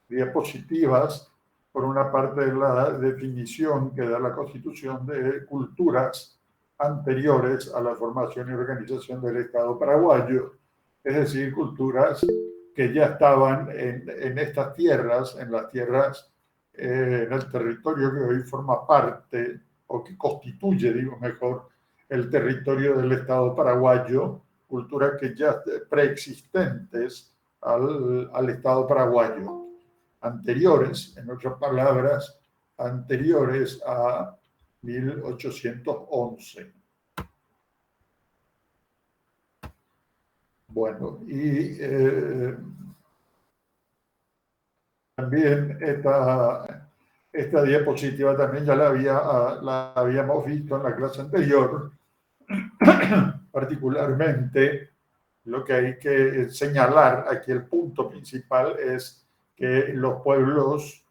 diapositivas, por una parte la definición que da la Constitución de culturas anteriores a la formación y organización del Estado paraguayo, es decir, culturas que ya estaban en estas tierras, en las tierras, en el territorio que hoy forma parte, o que constituye, digo mejor, el territorio del Estado paraguayo, culturas que ya preexistentes al Estado paraguayo, anteriores, en otras palabras, anteriores a 1811. Bueno, y también esta diapositiva también ya la habíamos visto en la clase anterior. Particularmente, lo que hay que señalar aquí, el punto principal, es que los pueblos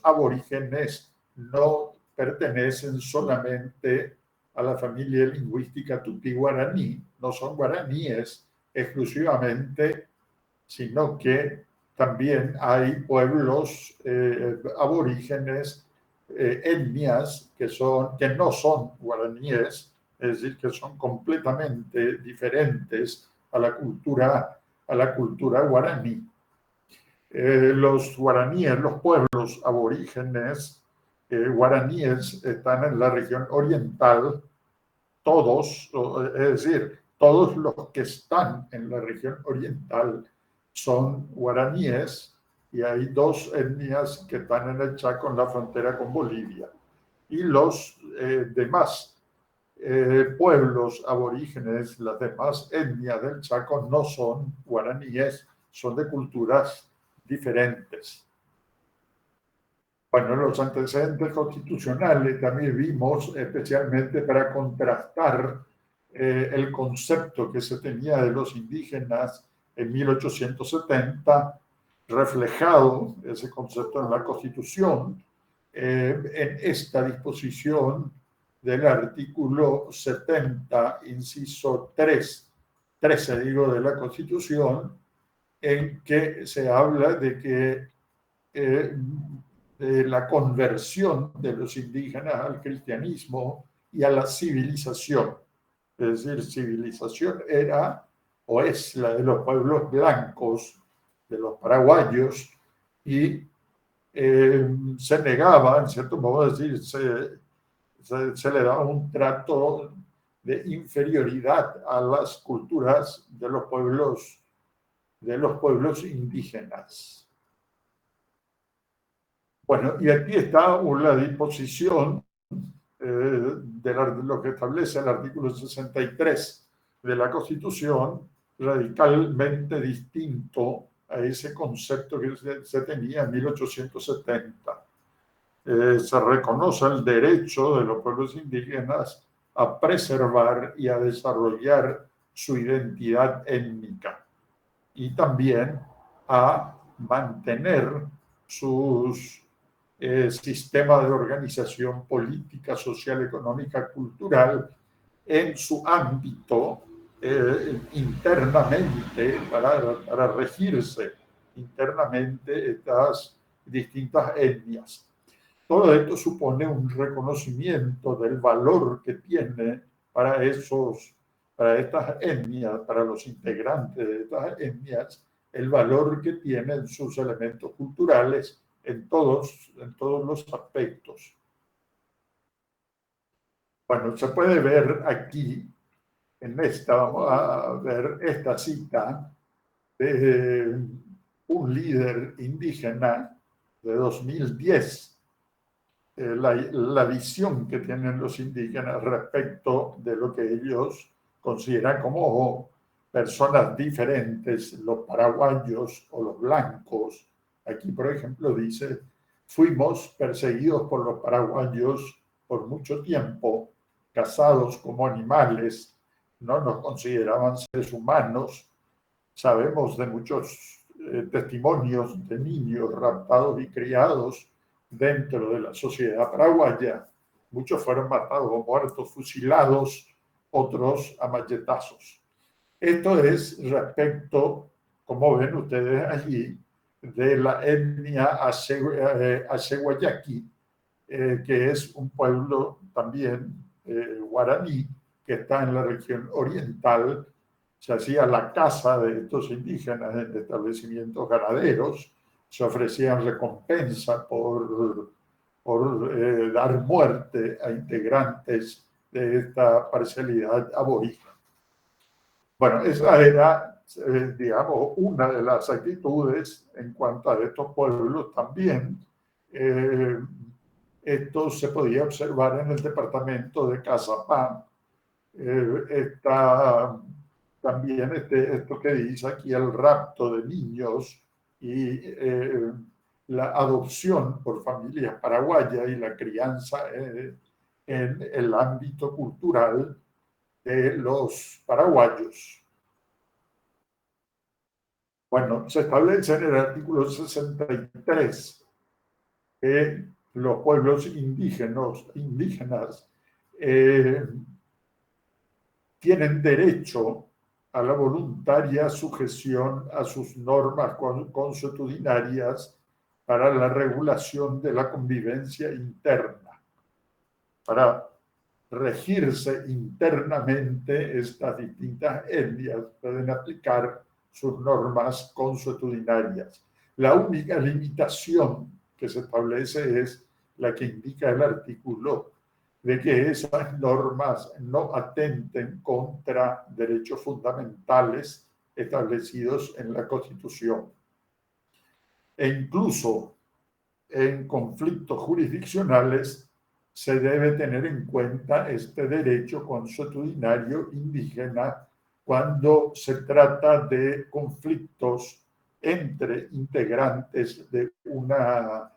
aborígenes no pertenecen solamente a la familia lingüística tupí-guaraní, no son guaraníes exclusivamente, sino que también hay pueblos aborígenes, etnias que no son guaraníes, es decir, que son completamente diferentes a la cultura guaraní. Los guaraníes, los pueblos aborígenes guaraníes están en la región oriental, todos, es decir, todos los que están en la región oriental son guaraníes, y hay dos etnias que están en el Chaco, en la frontera con Bolivia. Y los demás pueblos aborígenes, las demás etnias del Chaco, no son guaraníes, son de culturas diferentes. Bueno, los antecedentes constitucionales también vimos, especialmente para contrastar el concepto que se tenía de los indígenas en 1870, reflejado ese concepto en la Constitución, en esta disposición del artículo 70, inciso 13 digo, de la Constitución, en que se habla de que de la conversión de los indígenas al cristianismo y a la civilización. Es decir, civilización era o es la de los pueblos blancos, de los paraguayos, y se negaba, en cierto modo de decir, se le daba un trato de inferioridad a las culturas de los pueblos indígenas. Bueno, y aquí está la disposición de lo que establece el artículo 63 de la Constitución, radicalmente distinto a ese concepto que se tenía en 1870. Se reconoce el derecho de los pueblos indígenas a preservar y a desarrollar su identidad étnica, y también a mantener sus sistema de organización política, social, económica, cultural en su ámbito internamente, para regirse internamente estas distintas etnias. Todo esto supone un reconocimiento del valor que tiene para estas etnias, para los integrantes de estas etnias, el valor que tienen sus elementos culturales en todos los aspectos. Bueno, se puede ver aquí, vamos a ver esta cita de un líder indígena de 2010, la visión que tienen los indígenas respecto de lo que ellos consideran como personas diferentes, los paraguayos o los blancos. Aquí, por ejemplo, dice: fuimos perseguidos por los paraguayos por mucho tiempo, cazados como animales, no nos consideraban seres humanos. Sabemos de muchos testimonios de niños raptados y criados dentro de la sociedad paraguaya. Muchos fueron matados o muertos, fusilados, otros a machetazos. Esto es respecto como ven ustedes allí, de la etnia Asheguayaqui, que es un pueblo también guaraní, que está en la región oriental. Se hacía la caza de estos indígenas en establecimientos ganaderos, se ofrecían recompensas por dar muerte a integrantes de esta parcialidad aborigen. Bueno, esa era, digamos, una de las actitudes en cuanto a estos pueblos también. Esto se podía observar en el departamento de Cazapán. Está también esto que dice aquí, el rapto de niños y la adopción por familias paraguayas y la crianza en el ámbito cultural de los paraguayos. Bueno, se establece en el artículo 63 que los pueblos indígenas tienen derecho a la voluntaria sujeción a sus normas consuetudinarias para la regulación de la convivencia interna, para regirse internamente. Estas distintas etnias pueden aplicar sus normas consuetudinarias. La única limitación que se establece es la que indica el artículo, de que esas normas no atenten contra derechos fundamentales establecidos en la Constitución. E incluso en conflictos jurisdiccionales se debe tener en cuenta este derecho consuetudinario indígena cuando se trata de conflictos entre integrantes de una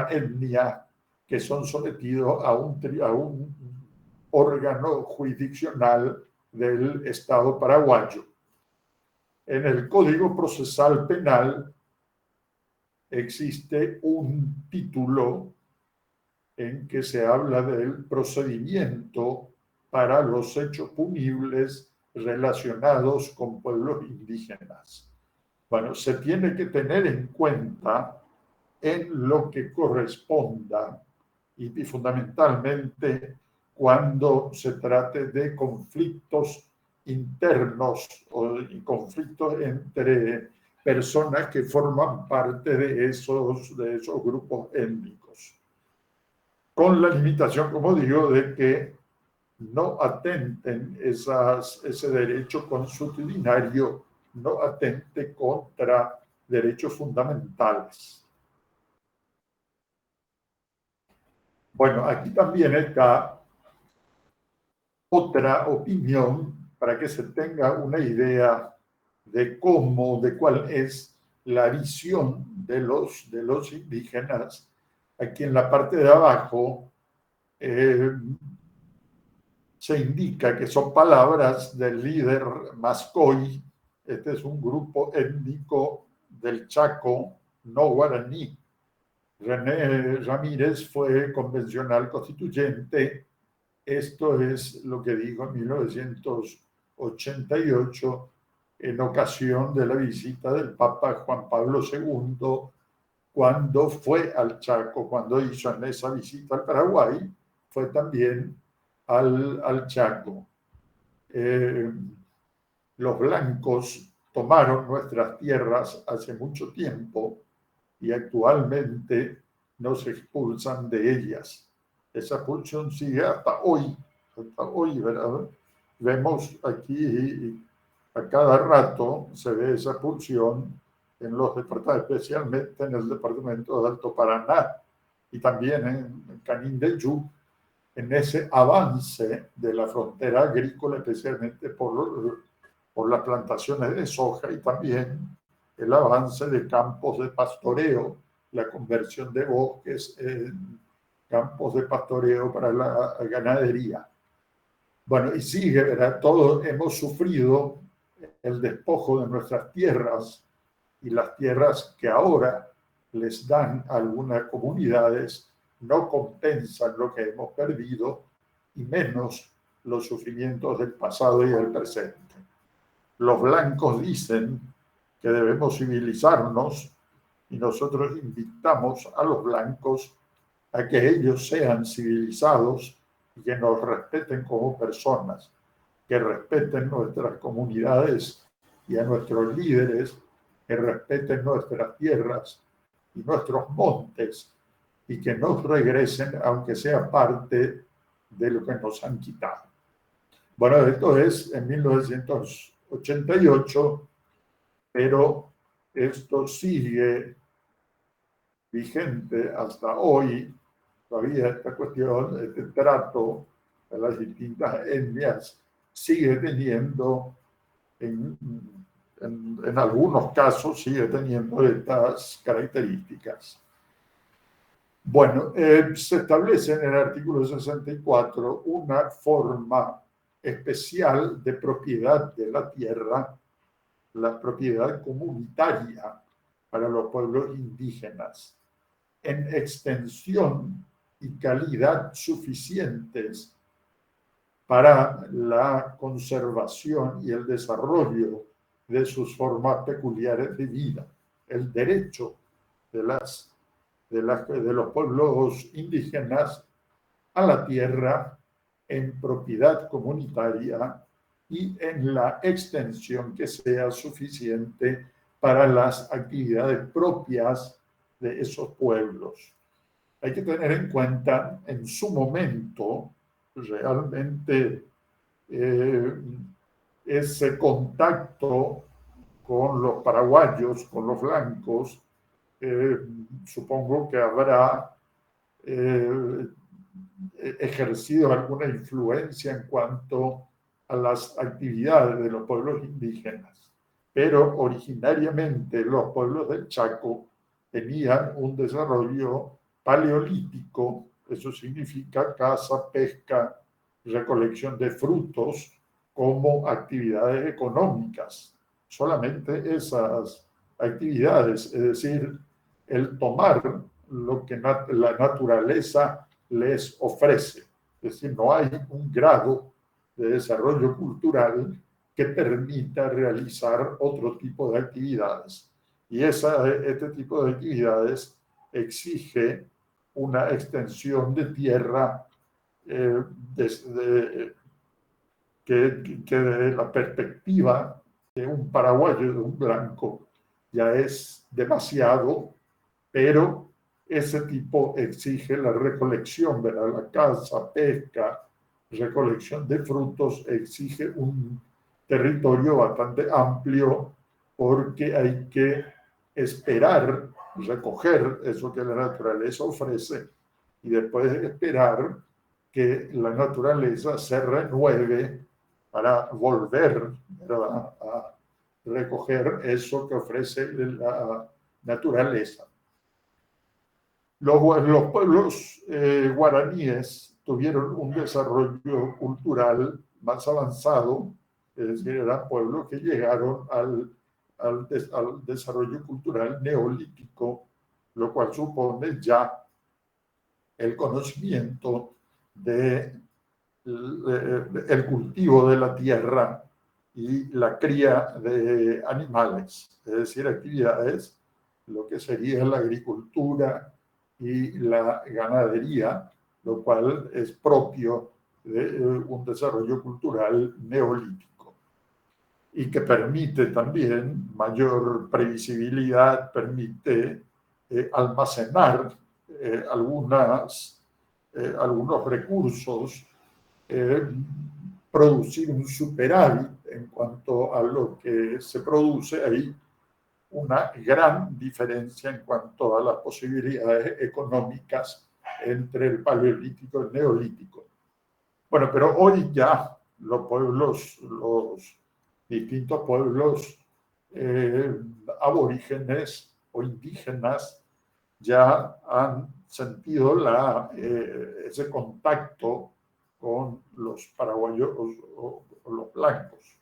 etnia que son sometidos a un órgano jurisdiccional del Estado paraguayo. En el Código Procesal Penal existe un título en que se habla del procedimiento para los hechos punibles relacionados con pueblos indígenas. Bueno, se tiene que tener en cuenta en lo que corresponda y fundamentalmente cuando se trate de conflictos internos o conflictos entre personas que forman parte de esos grupos étnicos, con la limitación, como digo, de que no atenten ese derecho consuetudinario, no atente contra derechos fundamentales. Bueno, aquí también está otra opinión para que se tenga una idea de cuál es la visión de los indígenas. Aquí en la parte de abajo se indica que son palabras del líder Mascoy. Este es un grupo étnico del Chaco no guaraní. René Ramírez fue convencional constituyente. Esto es lo que dijo en 1988 en ocasión de la visita del Papa Juan Pablo II, cuando fue al Chaco, cuando hizo en esa visita al Paraguay, fue también al Chaco. Los blancos tomaron nuestras tierras hace mucho tiempo y actualmente nos expulsan de ellas. Esa expulsión sigue hasta hoy, ¿verdad? Vemos aquí a cada rato se ve esa expulsión en los departamentos, especialmente en el departamento de Alto Paraná y también en Canindeyú, en ese avance de la frontera agrícola, especialmente por las plantaciones de soja y también el avance de campos de pastoreo, la conversión de bosques en campos de pastoreo para la ganadería. Bueno, y sigue, ¿verdad? Todos hemos sufrido el despojo de nuestras tierras y las tierras que ahora les dan a algunas comunidades no compensan lo que hemos perdido y menos los sufrimientos del pasado y del presente. Los blancos dicen que debemos civilizarnos, y nosotros invitamos a los blancos a que ellos sean civilizados y que nos respeten como personas, que respeten nuestras comunidades y a nuestros líderes, que respeten nuestras tierras y nuestros montes y que nos regresen, aunque sea parte de lo que nos han quitado. Bueno, esto es en 1988, pero esto sigue vigente hasta hoy. Todavía esta cuestión, este trato de las distintas etnias sigue teniendo, en algunos casos, sigue teniendo estas características. Bueno, se establece en el artículo 64 una forma especial de propiedad de la tierra, la propiedad comunitaria para los pueblos indígenas, en extensión y calidad suficientes para la conservación y el desarrollo de sus formas peculiares de vida. El derecho de los pueblos indígenas a la tierra en propiedad comunitaria y en la extensión que sea suficiente para las actividades propias de esos pueblos. Hay que tener en cuenta, en su momento, realmente ese contacto con los paraguayos, con los blancos, supongo que habrá ejercido alguna influencia en cuanto a las actividades de los pueblos indígenas. Pero originariamente los pueblos del Chaco tenían un desarrollo paleolítico, eso significa caza, pesca, recolección de frutos como actividades económicas. Solamente esas actividades, es decir, el tomar lo que la naturaleza les ofrece. Es decir, no hay un grado de desarrollo cultural que permita realizar otro tipo de actividades. Y este tipo de actividades exige una extensión de tierra que desde la perspectiva de un paraguayo, de un blanco, ya es demasiado, pero ese tipo exige la recolección, ¿verdad? La caza, pesca, recolección de frutos, exige un territorio bastante amplio porque hay que esperar, recoger eso que la naturaleza ofrece y después esperar que la naturaleza se renueve para volver, ¿verdad?, a recoger eso que ofrece la naturaleza. Los pueblos guaraníes tuvieron un desarrollo cultural más avanzado, es decir, eran pueblos que llegaron al desarrollo cultural neolítico, lo cual supone ya el conocimiento del cultivo de la tierra y la cría de animales, es decir, actividades, lo que sería la agricultura y la ganadería, lo cual es propio de un desarrollo cultural neolítico y que permite también mayor previsibilidad, permite almacenar algunos recursos, producir un superávit en cuanto a lo que se produce. Hay una gran diferencia en cuanto a las posibilidades económicas entre el paleolítico y el neolítico. Bueno, pero hoy ya los distintos pueblos aborígenes o indígenas ya han sentido ese contacto con los paraguayos o los blancos.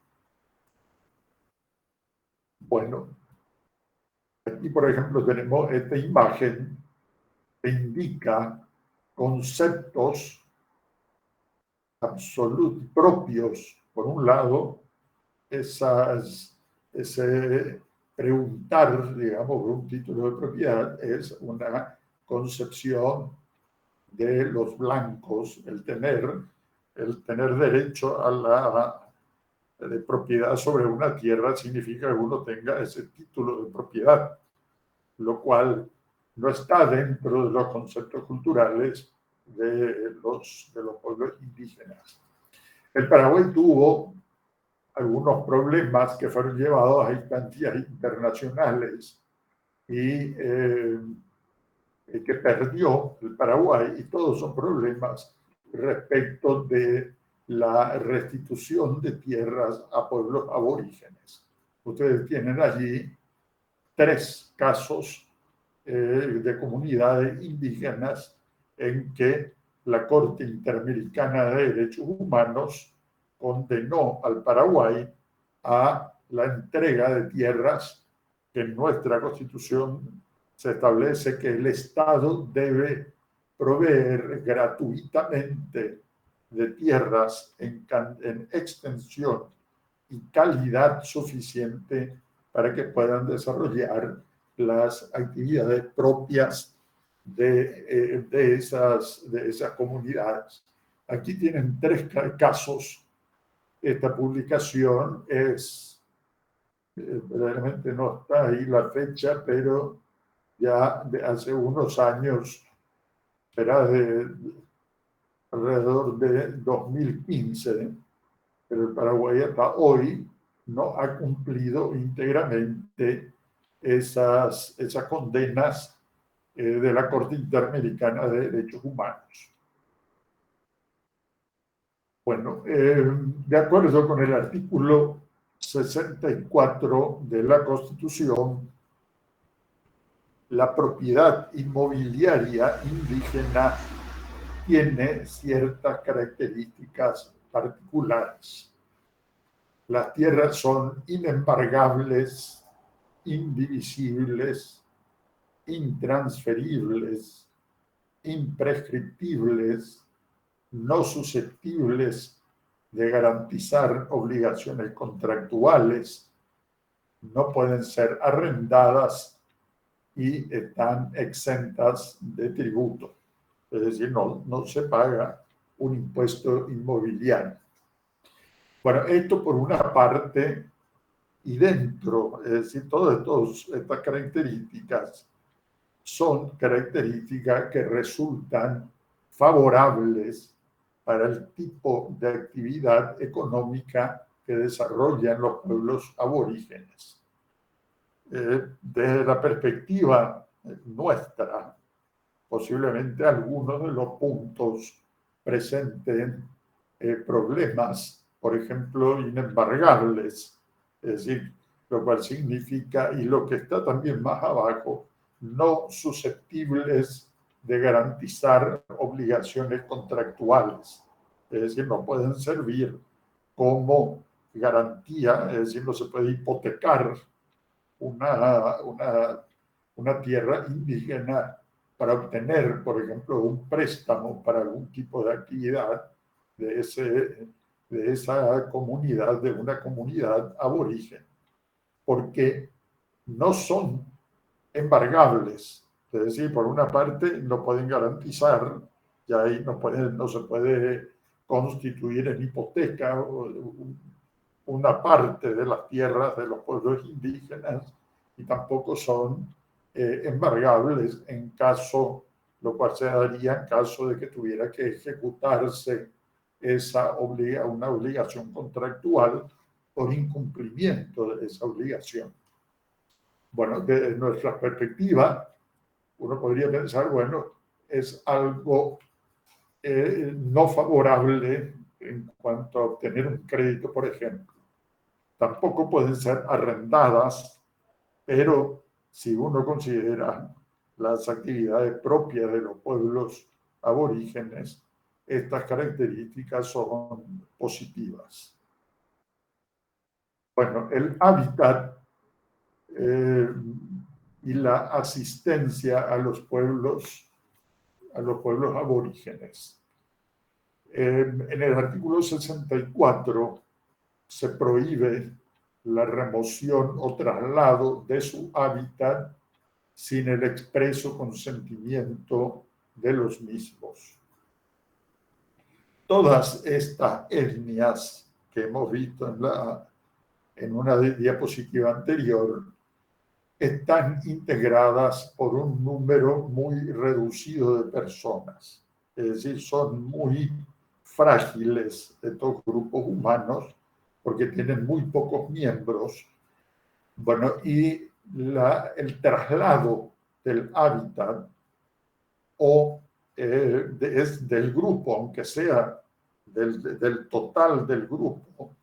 Bueno, aquí, por ejemplo, tenemos esta imagen que indica conceptos absolutos propios. Por un lado, ese preguntar, digamos, por un título de propiedad es una concepción de los blancos, el tener derecho a la de propiedad sobre una tierra significa que uno tenga ese título de propiedad, lo cual no está dentro de los conceptos culturales de los pueblos indígenas. El Paraguay tuvo algunos problemas que fueron llevados a instancias internacionales y que perdió el Paraguay, y todos son problemas respecto de la restitución de tierras a pueblos aborígenes. Ustedes tienen allí 3 casos de comunidades indígenas en que la Corte Interamericana de Derechos Humanos condenó al Paraguay a la entrega de tierras que en nuestra Constitución se establece que el Estado debe proveer gratuitamente de tierras en extensión y calidad suficiente para que puedan desarrollar las actividades propias de esas comunidades. Aquí tienen 3 casos. Esta publicación es, verdaderamente no está ahí la fecha, pero ya de hace unos años, será de alrededor de 2015, pero el Paraguay hasta hoy no ha cumplido íntegramente esas condenas de la Corte Interamericana de Derechos Humanos. Bueno, de acuerdo con el artículo 64 de la Constitución, la propiedad inmobiliaria indígena tiene ciertas características particulares. Las tierras son inembargables, indivisibles, intransferibles, imprescriptibles, no susceptibles de garantizar obligaciones contractuales, no pueden ser arrendadas y están exentas de tributo. Es decir, no se paga un impuesto inmobiliario. Bueno, esto por una parte, y dentro, es decir, todas estas características son características que resultan favorables para el tipo de actividad económica que desarrollan los pueblos aborígenes. Desde la perspectiva nuestra, posiblemente algunos de los puntos presenten problemas, por ejemplo, inembargables, es decir, lo cual significa, y lo que está también más abajo, no susceptibles de garantizar obligaciones contractuales, es decir, no pueden servir como garantía, es decir, no se puede hipotecar una tierra indígena para obtener, por ejemplo, un préstamo para algún tipo de actividad de esa comunidad, de una comunidad aborigen, porque no son embargables. Es decir, por una parte no pueden garantizar, y ahí no se puede constituir en hipoteca una parte de las tierras de los pueblos indígenas, y tampoco son embargables en caso, lo cual se daría en caso de que tuviera que ejecutarse una obligación contractual por incumplimiento de esa obligación. Bueno, desde nuestra perspectiva, uno podría pensar, bueno, es algo no favorable en cuanto a obtener un crédito, por ejemplo. Tampoco pueden ser arrendadas, pero si uno considera las actividades propias de los pueblos aborígenes, estas características son positivas. Bueno, el hábitat y la asistencia a los pueblos aborígenes. En el artículo 64 se prohíbe la remoción o traslado de su hábitat sin el expreso consentimiento de los mismos. Todas estas etnias que hemos visto en una diapositiva anterior están integradas por un número muy reducido de personas. Es decir, son muy frágiles estos grupos humanos porque tienen muy pocos miembros. Bueno, y el traslado del hábitat o es del grupo, aunque sea del total del grupo,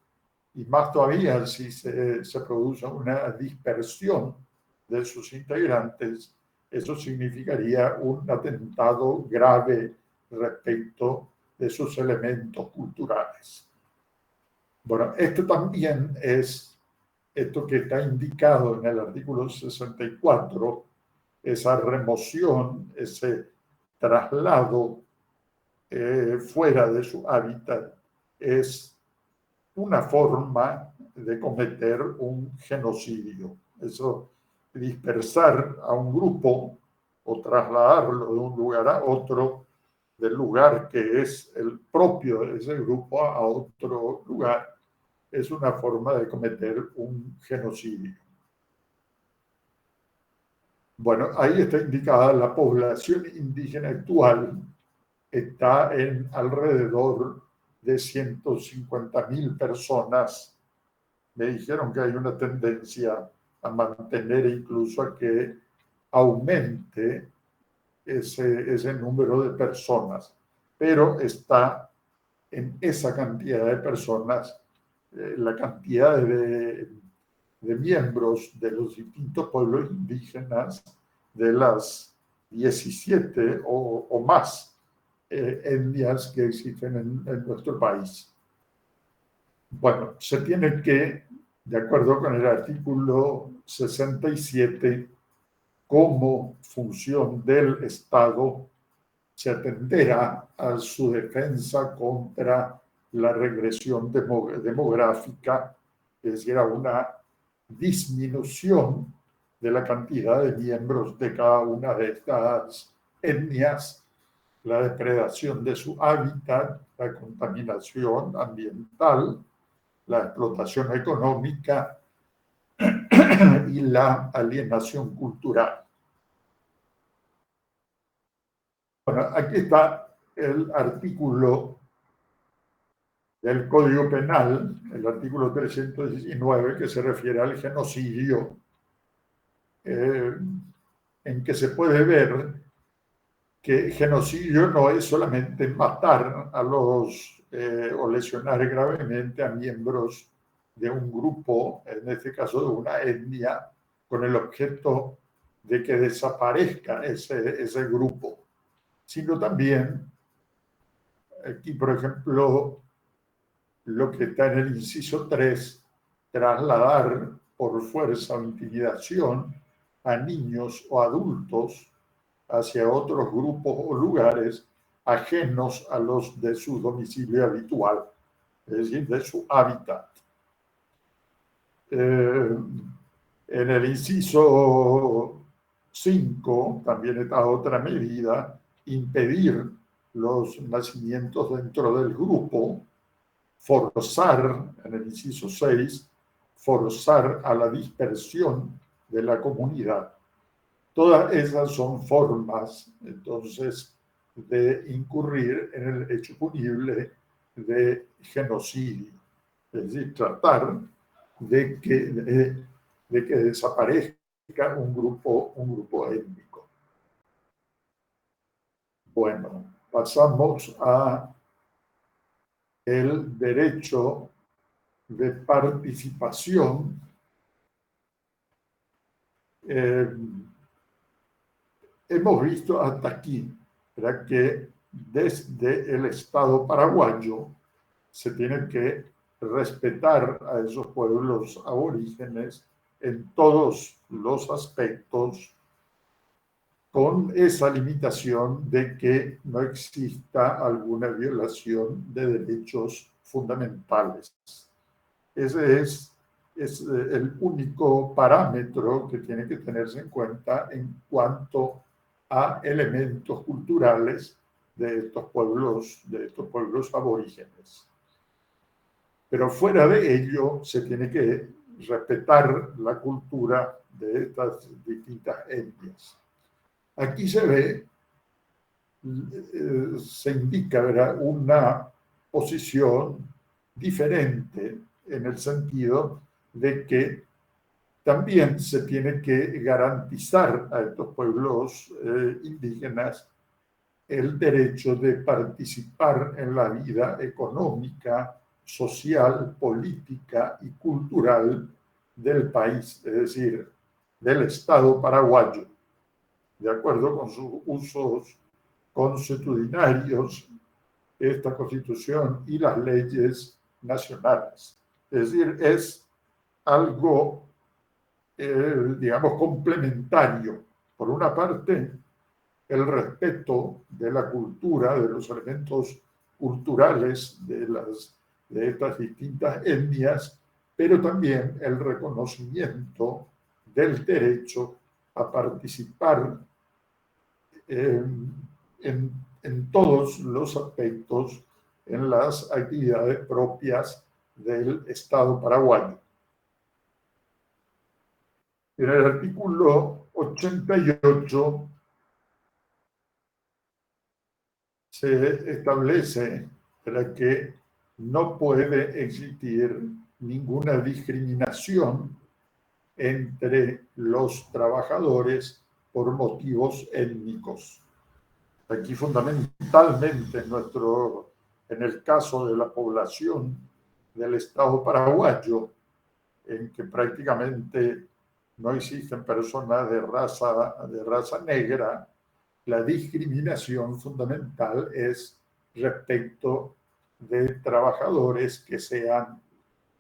y más todavía si se produce una dispersión de sus integrantes, eso significaría un atentado grave respecto de sus elementos culturales. Bueno, esto también es esto que está indicado en el artículo 64, esa remoción, ese traslado fuera de su hábitat, es una forma de cometer un genocidio. Eso, dispersar a un grupo o trasladarlo de un lugar a otro, del lugar que es el propio de ese grupo a otro lugar, es una forma de cometer un genocidio. Bueno, ahí está indicada la población indígena actual, está en alrededor de 150.000 personas. Me dijeron que hay una tendencia a mantener e incluso a que aumente ese número de personas, pero está en esa cantidad de personas, la cantidad de miembros de los distintos pueblos indígenas de las 17 o más etnias que existen en nuestro país. Bueno, se tiene que, de acuerdo con el artículo 67, como función del Estado, se atenderá a su defensa contra la regresión demográfica, es decir, a una disminución de la cantidad de miembros de cada una de estas etnias, la depredación de su hábitat, la contaminación ambiental, la explotación económica y la alienación cultural. Bueno, aquí está el artículo del Código Penal, el artículo 319, que se refiere al genocidio, en que se puede ver que genocidio no es solamente matar a los o lesionar gravemente a miembros de un grupo, en este caso de una etnia, con el objeto de que desaparezca ese grupo, sino también, aquí por ejemplo, lo que está en el inciso 3, trasladar por fuerza o intimidación a niños o adultos hacia otros grupos o lugares ajenos a los de su domicilio habitual, es decir, de su hábitat. En el inciso 5 también está otra medida, impedir los nacimientos dentro del grupo, forzar, en el inciso 6, forzar a la dispersión de la comunidad. Todas esas son formas, entonces, de incurrir en el hecho punible de genocidio. Es decir, tratar de que desaparezca un grupo étnico. Bueno, pasamos a el derecho de participación. Hemos visto hasta aquí, ¿verdad?, que desde el Estado paraguayo se tiene que respetar a esos pueblos aborígenes en todos los aspectos, con esa limitación de que no exista alguna violación de derechos fundamentales. Esa es es el único parámetro que tiene que tenerse en cuenta en cuanto a elementos culturales de estos pueblos aborígenes. Pero fuera de ello, se tiene que respetar la cultura de estas distintas etnias. Aquí se ve, se indica, ¿verdad?, una posición diferente en el sentido de que también se tiene que garantizar a estos pueblos indígenas el derecho de participar en la vida económica, social, política y cultural del país, es decir, del Estado paraguayo, de acuerdo con sus usos consuetudinarios, esta Constitución y las leyes nacionales. Es decir, es algo, digamos, complementario. Por una parte, el respeto de la cultura, de los elementos culturales de estas distintas etnias, pero también el reconocimiento del derecho a participar en todos los aspectos en las actividades propias del Estado paraguayo. En el artículo 88 se establece que no puede existir ninguna discriminación entre los trabajadores por motivos étnicos. Aquí fundamentalmente en el caso de la población del Estado paraguayo, en que prácticamente no existen personas de raza negra, la discriminación fundamental es respecto de trabajadores que sean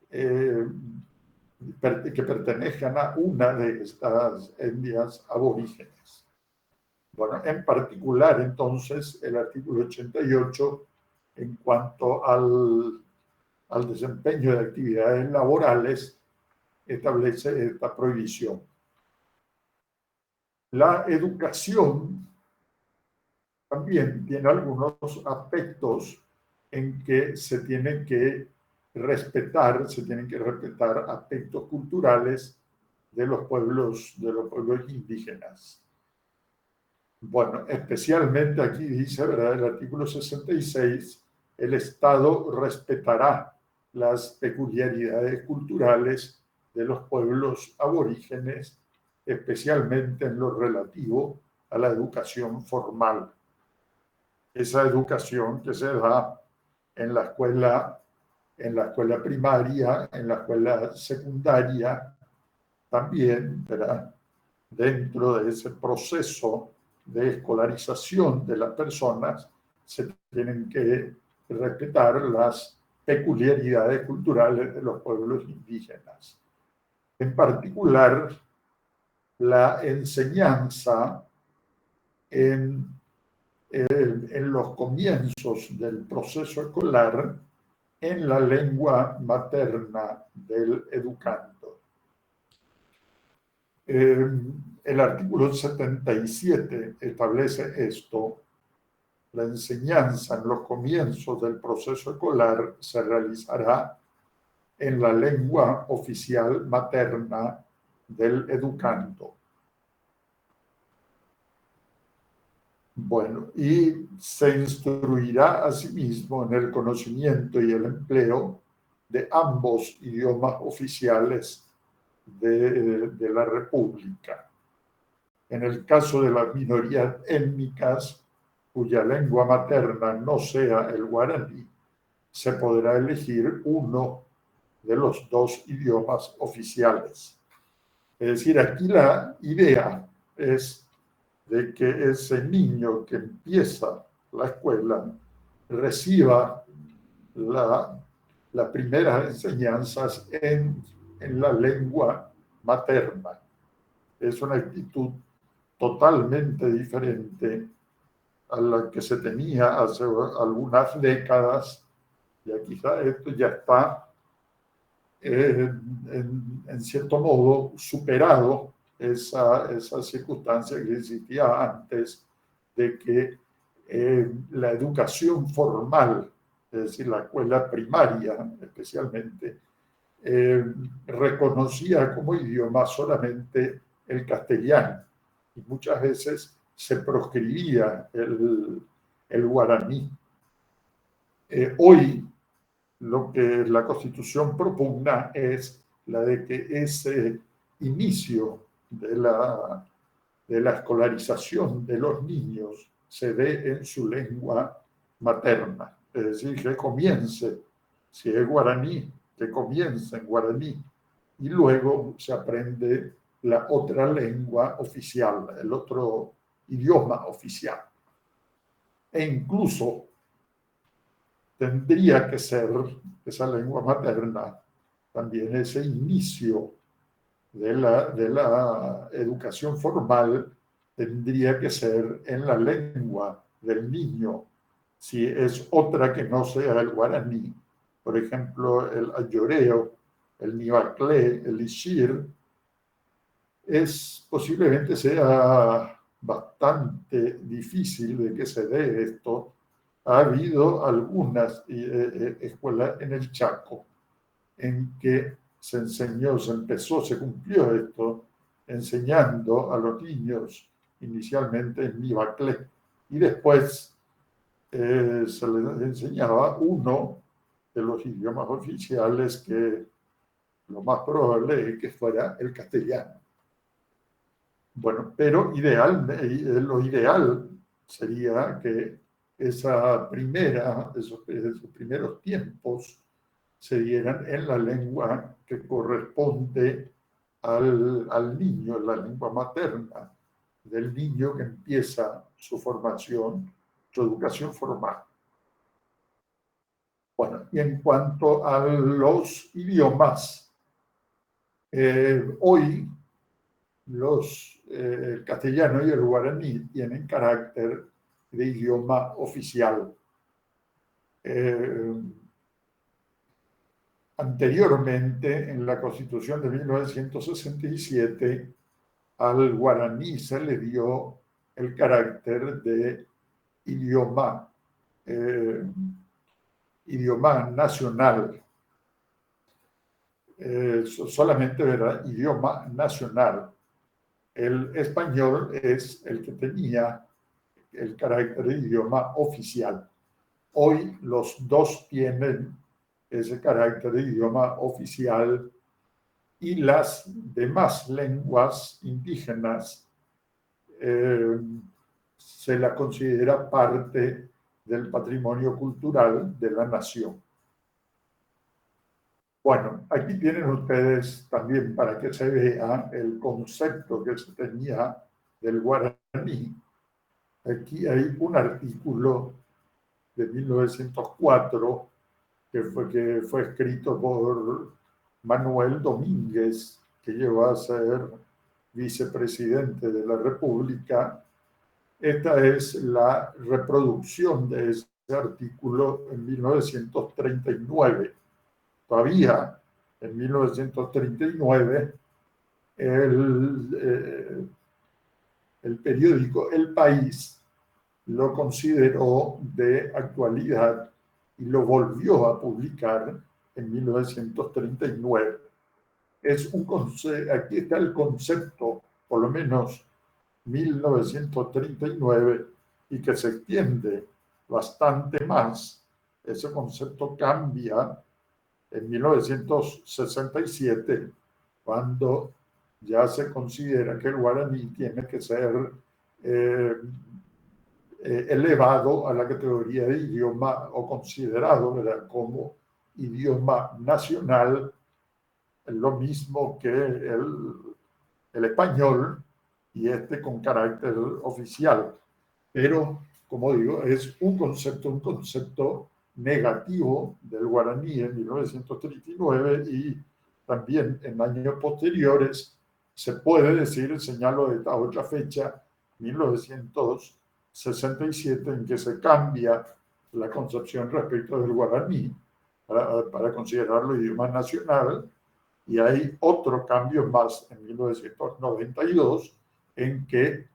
que pertenezcan a una de estas etnias aborígenes. Bueno, en particular, entonces, el artículo 88, en cuanto al desempeño de actividades laborales, establece esta prohibición. La educación también tiene algunos aspectos en que se tienen que respetar aspectos culturales de los pueblos indígenas. Bueno, especialmente aquí dice, ¿verdad?, el artículo 66, el Estado respetará las peculiaridades culturales de los pueblos aborígenes, especialmente en lo relativo a la educación formal. Esa educación que se da en la escuela primaria, en la escuela secundaria, también, ¿verdad?, dentro de ese proceso de escolarización de las personas, se tienen que respetar las peculiaridades culturales de los pueblos indígenas. En particular, la enseñanza en los comienzos del proceso escolar en la lengua materna del educando. El artículo 77 establece esto. La enseñanza en los comienzos del proceso escolar se realizará en la lengua oficial materna del educando. Bueno, y se instruirá asimismo en el conocimiento y el empleo de ambos idiomas oficiales de la República. En el caso de las minorías étnicas cuya lengua materna no sea el guaraní, se podrá elegir uno de los dos idiomas oficiales. Es decir, aquí la idea es de que ese niño que empieza la escuela reciba las primeras enseñanzas en la lengua materna. Es una actitud totalmente diferente a la que se tenía hace algunas décadas. Ya quizá esto ya está en cierto modo, superado esa circunstancia que existía antes de que la educación formal, es decir, la escuela primaria especialmente, reconocía como idioma solamente el castellano y muchas veces se proscribía el guaraní. Hoy lo que la Constitución propugna es la de que ese inicio de la escolarización de los niños se dé en su lengua materna, es decir, que comience, si es guaraní, que comience en guaraní y luego se aprende la otra lengua oficial, el otro idioma oficial. E incluso tendría que ser esa lengua materna también ese inicio de la educación formal tendría que ser en la lengua del niño, si es otra que no sea el guaraní. Por ejemplo, el ayoreo, el nivaclé, el ishir, posiblemente sea bastante difícil de que se dé esto. Ha habido algunas escuelas en el Chaco en que se enseñó, se cumplió esto, enseñando a los niños inicialmente en nivaclé y después se les enseñaba uno de los idiomas oficiales que lo más probable es que fuera el castellano. Bueno, pero lo ideal sería que esos primeros tiempos se dieran en la lengua que corresponde al niño, la lengua materna del niño que empieza su formación, su educación formal. Bueno, y en cuanto a los idiomas, hoy el castellano y el guaraní tienen carácter de idioma oficial. Anteriormente, en la Constitución de 1967, al guaraní se le dio el carácter de idioma, idioma nacional. Solamente era idioma nacional. El español es el que tenía el carácter de idioma oficial. Hoy los dos tienen ese carácter de idioma oficial y las demás lenguas indígenas se la considera parte del patrimonio cultural de la nación. Bueno, aquí tienen ustedes también para que se vea el concepto que se tenía del guaraní. Aquí hay un artículo de 1904 que fue escrito por Manuel Domínguez, que llegó a ser vicepresidente de la República. Esta es la reproducción de ese artículo en 1939. Todavía en 1939 el periódico El País lo consideró de actualidad y lo volvió a publicar en 1939. Aquí está el concepto, por lo menos 1939, y que se extiende bastante más. Ese concepto cambia en 1967, cuando ya se considera que el guaraní tiene que ser elevado a la categoría de idioma o considerado, ¿verdad?, como idioma nacional, lo mismo que el español, y con carácter oficial. Pero, como digo, es un concepto negativo del guaraní en 1939 y también en años posteriores se puede decir, señalo de esta otra fecha, 1967, en que se cambia la concepción respecto del guaraní para considerarlo idioma nacional, y hay otro cambio más en 1992 en que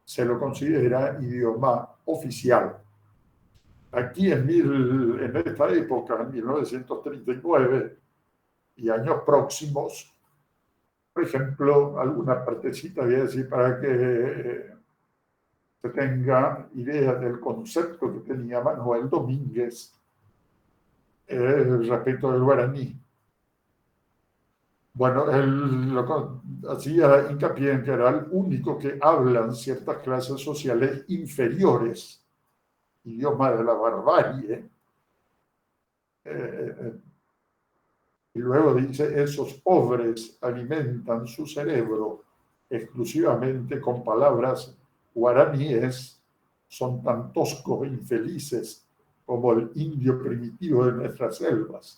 se lo considera idioma oficial. Aquí en esta época, en 1939 y años próximos, por ejemplo, alguna partecita voy a decir para que se tenga idea del concepto que tenía Manuel Domínguez respecto del guaraní. Bueno, él hacía hincapié en que era el único que hablan ciertas clases sociales inferiores, idioma de la barbarie. Y luego dice, esos pobres alimentan su cerebro exclusivamente con palabras guaraníes, son tan toscos e infelices como el indio primitivo de nuestras selvas.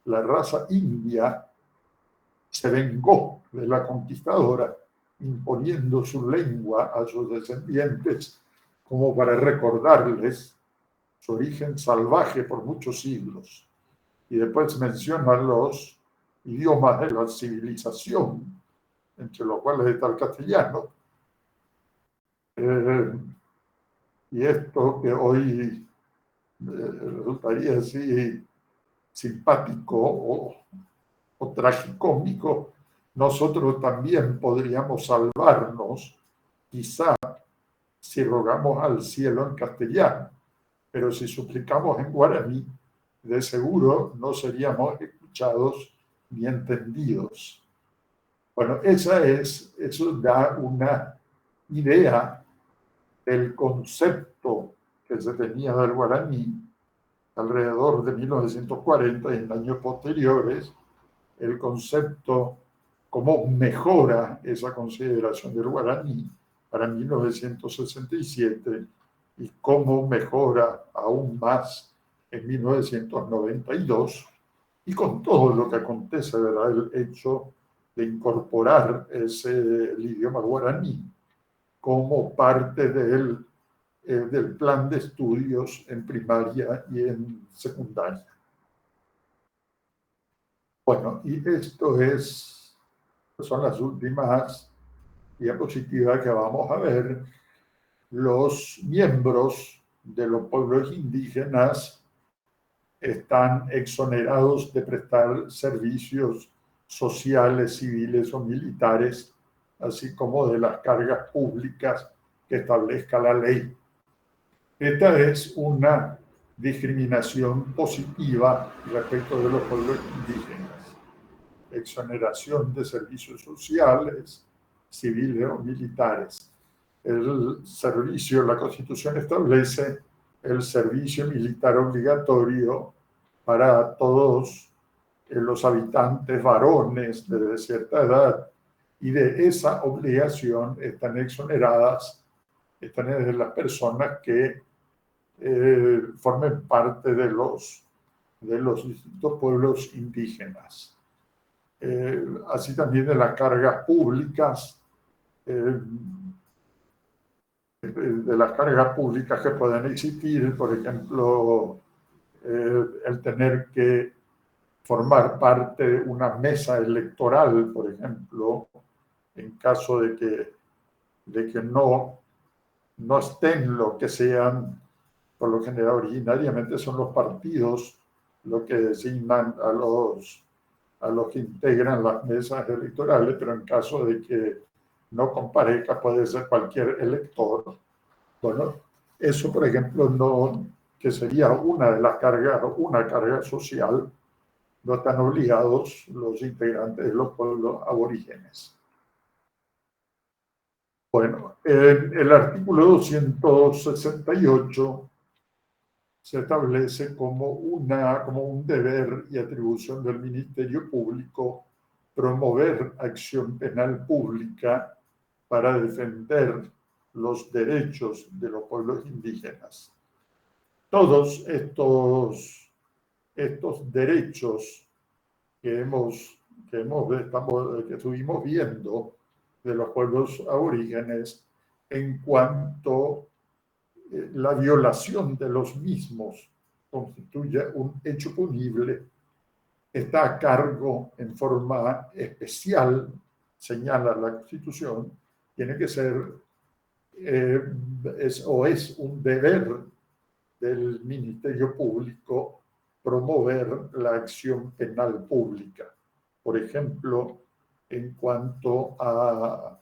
La raza india se vengó de la conquistadora imponiendo su lengua a sus descendientes como para recordarles su origen salvaje por muchos siglos. Y después menciona los idiomas de la civilización, entre los cuales está el castellano. Y esto que hoy resultaría así simpático o tragicómico, nosotros también podríamos salvarnos, quizá si rogamos al cielo en castellano, pero si suplicamos en guaraní, de seguro no seríamos escuchados ni entendidos. Bueno, eso da una idea del concepto que se tenía del guaraní alrededor de 1940 y en años posteriores, el concepto, cómo mejora esa consideración del guaraní para 1967 y cómo mejora aún más en 1992, y con todo lo que acontece, ¿verdad? El hecho de incorporar el idioma guaraní como parte del plan de estudios en primaria y en secundaria. Bueno, y esto son las últimas diapositivas que vamos a ver. Los miembros de los pueblos indígenas están exonerados de prestar servicios sociales, civiles o militares, así como de las cargas públicas que establezca la ley. Esta es una discriminación positiva respecto de los pueblos indígenas. Exoneración de servicios sociales, civiles o militares. El servicio, la Constitución establece el servicio militar obligatorio para todos los habitantes varones de cierta edad, y de esa obligación están exoneradas las personas que formen parte de los distintos pueblos indígenas. Así también de las cargas públicas, de las cargas públicas que pueden existir, por ejemplo, el tener que formar parte de una mesa electoral, por ejemplo, en caso de que no estén lo que sean, por lo general originariamente son los partidos los que designan a los que integran las mesas electorales, pero en caso de que no comparezca puede ser cualquier elector. Bueno, eso, por ejemplo, que sería una carga social, no están obligados los integrantes de los pueblos aborígenes. Bueno, en el artículo 268 se establece como un deber y atribución del Ministerio Público promover acción penal pública para defender los derechos de los pueblos indígenas. Todos estos derechos que estuvimos viendo de los pueblos aborígenes en cuanto a la violación de los mismos constituya un hecho punible está a cargo en forma especial, señala la Constitución, tiene que ser es un deber del Ministerio Público promover la acción penal pública. Por ejemplo, en cuanto a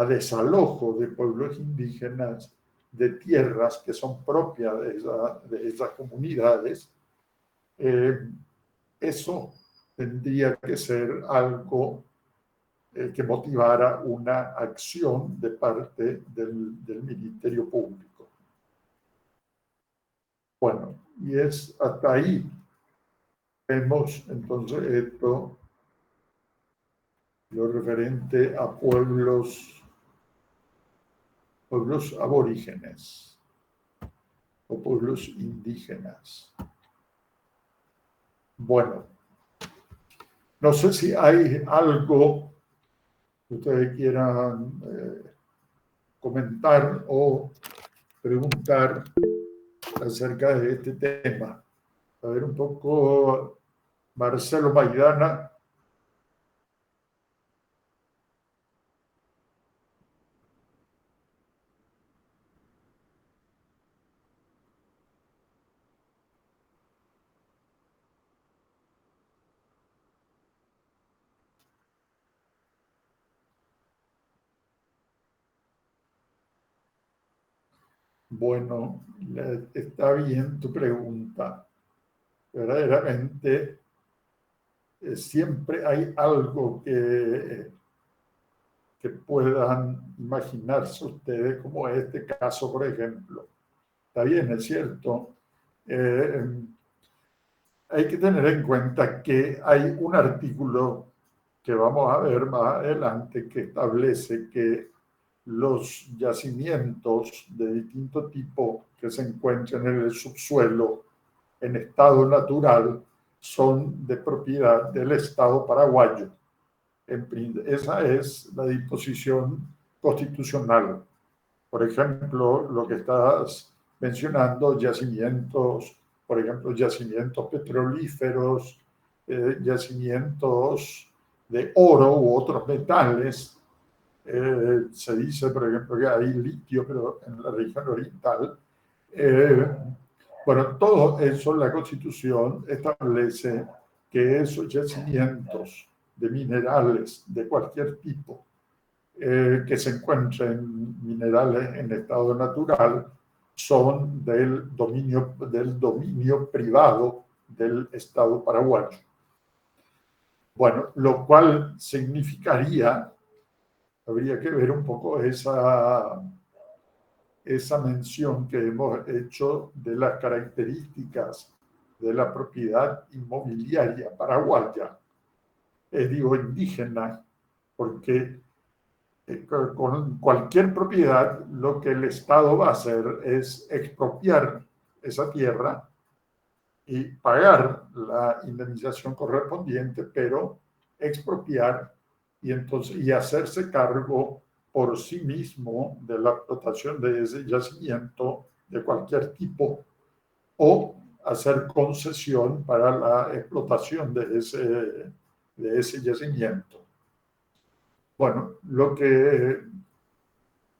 desalojo de pueblos indígenas de tierras que son propias de esas comunidades, eso tendría que ser algo que motivara una acción de parte del Ministerio Público. Bueno, y es hasta ahí. Vemos entonces esto, lo referente a pueblos aborígenes o pueblos indígenas. Bueno, no sé si hay algo que ustedes quieran comentar o preguntar acerca de este tema. A ver un poco, Marcelo Maidana. Bueno, está bien tu pregunta. Verdaderamente, siempre hay algo que puedan imaginarse ustedes, como este caso, por ejemplo. Está bien, es cierto. Eh, Hay que tener en cuenta que hay un artículo que vamos a ver más adelante que establece que los yacimientos de distinto tipo que se encuentran en el subsuelo en estado natural son de propiedad del Estado paraguayo. Esa es la disposición constitucional. Por ejemplo, lo que estás mencionando, yacimientos, por ejemplo, yacimientos petrolíferos, yacimientos de oro u otros metales. Se dice, por ejemplo, que hay litio, pero en la región oriental. Bueno, todo eso, la Constitución establece que esos yacimientos de minerales de cualquier tipo que se encuentren minerales en estado natural son del dominio privado del Estado paraguayo. Bueno, lo cual significaría, habría que ver un poco esa mención que hemos hecho de las características de la propiedad inmobiliaria paraguaya, digo indígena, porque con cualquier propiedad, lo que el Estado va a hacer es expropiar esa tierra y pagar la indemnización correspondiente, pero expropiar y hacerse cargo por sí mismo de la explotación de ese yacimiento de cualquier tipo o hacer concesión para la explotación de ese yacimiento. Bueno, lo que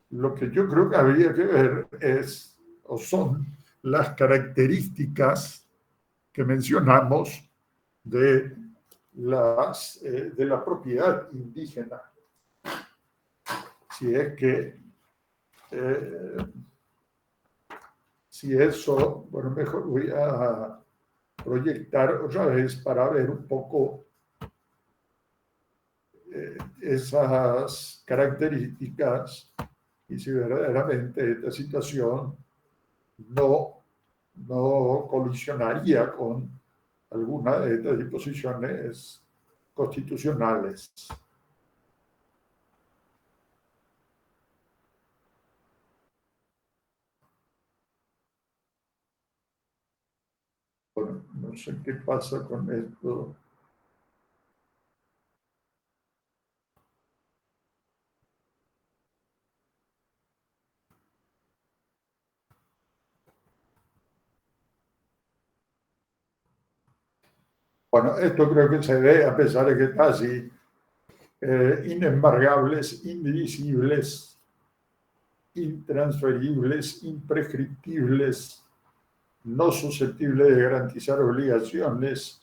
yo creo que habría que ver es, o son las características que mencionamos de, de la propiedad indígena. Si es que, si eso, bueno, mejor voy a proyectar otra vez para ver un poco esas características y si verdaderamente esta situación no colisionaría con alguna de estas disposiciones constitucionales. Bueno, no sé qué pasa con esto. Bueno, esto creo que se ve, a pesar de que está así, inembargables, indivisibles, intransferibles, imprescriptibles, no susceptibles de garantizar obligaciones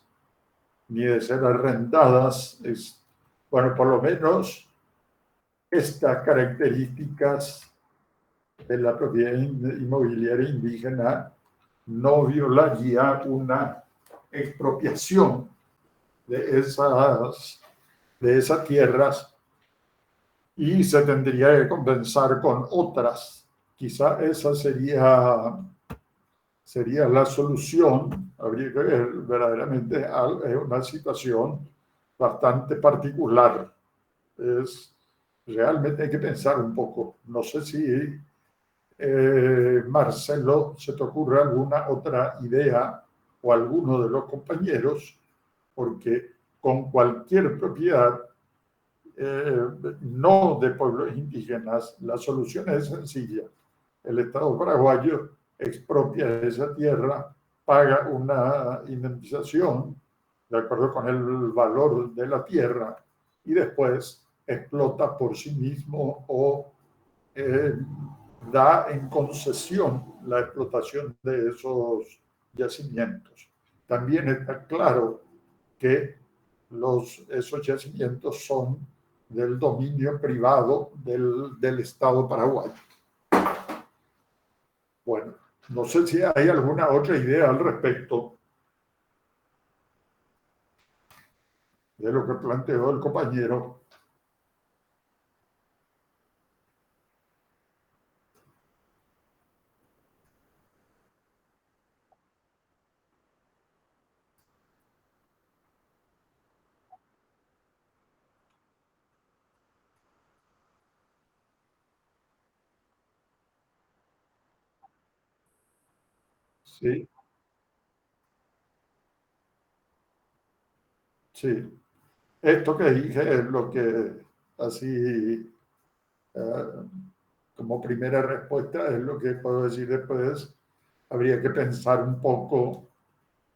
ni de ser arrendadas. Bueno, por lo menos estas características de la propiedad inmobiliaria indígena no violaría una expropiación de esas tierras y se tendría que compensar con otras. Quizá esa sería la solución. Habría que ver verdaderamente una situación bastante particular. Realmente hay que pensar un poco. No sé si, Marcelo, se te ocurre alguna otra idea o alguno de los compañeros, porque con cualquier propiedad no de pueblos indígenas, la solución es sencilla. El Estado paraguayo expropia esa tierra, paga una indemnización de acuerdo con el valor de la tierra y después explota por sí mismo o da en concesión la explotación de esos yacimientos. También está claro que esos yacimientos son del dominio privado del Estado paraguayo. Bueno, no sé si hay alguna otra idea al respecto de lo que planteó el compañero. Sí, sí. Esto que dije es lo que, así, como primera respuesta, es lo que puedo decir después. Habría que pensar un poco.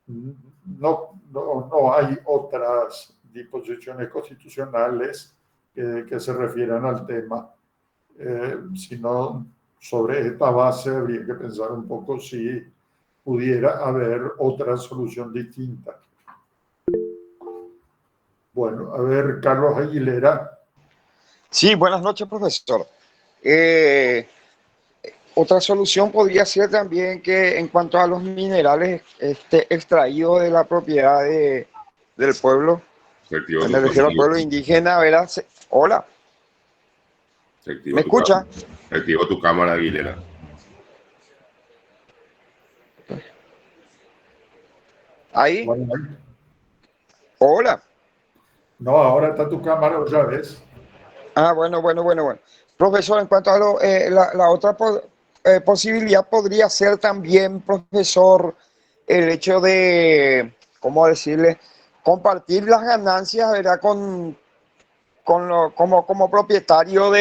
No hay otras disposiciones constitucionales que se refieran al tema, sino sobre esta base habría que pensar un poco si pudiera haber otra solución distinta. Bueno, a ver, Carlos Aguilera. Sí, buenas noches, profesor. Otra solución podría ser también que en cuanto a los minerales extraídos de la propiedad del pueblo, me refiero al pueblo indígena, ¿verdad? Hola, ¿me escucha? Activo tu cámara, Aguilera. Ahí. Bueno, Hola. no, ahora está tu cámara otra vez. Ah, bueno. Profesor, en cuanto a la otra posibilidad podría ser también, profesor, el hecho de, ¿cómo decirle? Compartir las ganancias, ¿verdad? Como propietario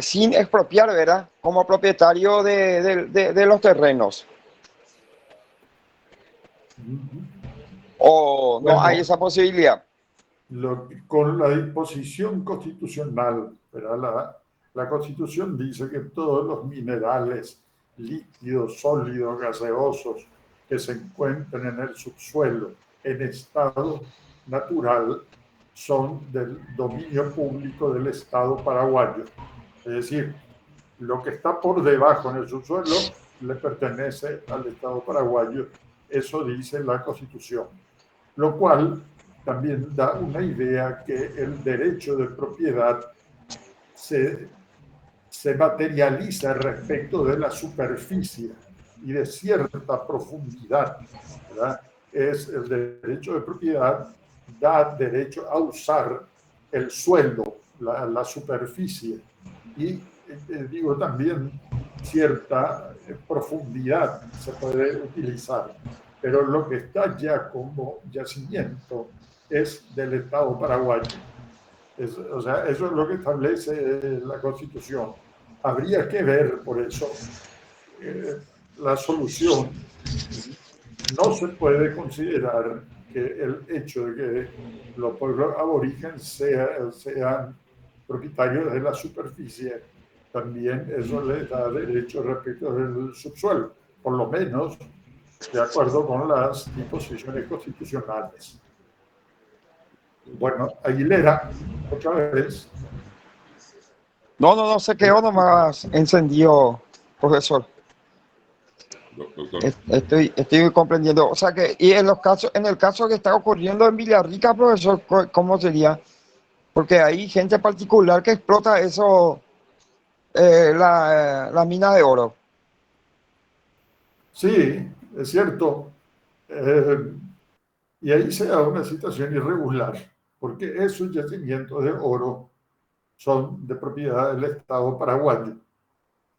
sin expropiar, ¿verdad? Como propietario de los terrenos. ¿O no hay Bueno, esa posibilidad? con la disposición constitucional, ¿verdad? La Constitución dice que todos los minerales líquidos, sólidos, gaseosos que se encuentren en el subsuelo en estado natural son del dominio público del Estado paraguayo. Es decir, lo que está por debajo en el subsuelo le pertenece al Estado paraguayo. Eso dice la Constitución. Lo cual también da una idea que el derecho de propiedad se materializa respecto de la superficie y de cierta profundidad, ¿verdad? Es el derecho de propiedad, da derecho a usar el suelo, la superficie, y digo también cierta profundidad se puede utilizar, pero lo que está ya como yacimiento es del Estado paraguayo. O sea, eso es lo que establece la Constitución. Habría que ver, por eso, la solución no se puede considerar que el hecho de que los pueblos aborígenes sean propietarios de la superficie, también eso les da derecho respecto del subsuelo, por lo menos de acuerdo con las disposiciones constitucionales. Bueno, Aguilera, otra vez. No, se quedó nomás encendido, profesor. Doctor. Estoy comprendiendo. O sea que, y en el caso que está ocurriendo en Villarrica, profesor, ¿cómo sería? Porque hay gente particular que explota eso, la mina de oro. Sí, es cierto. Y ahí se da una situación irregular, porque esos yacimientos de oro son de propiedad del Estado paraguayo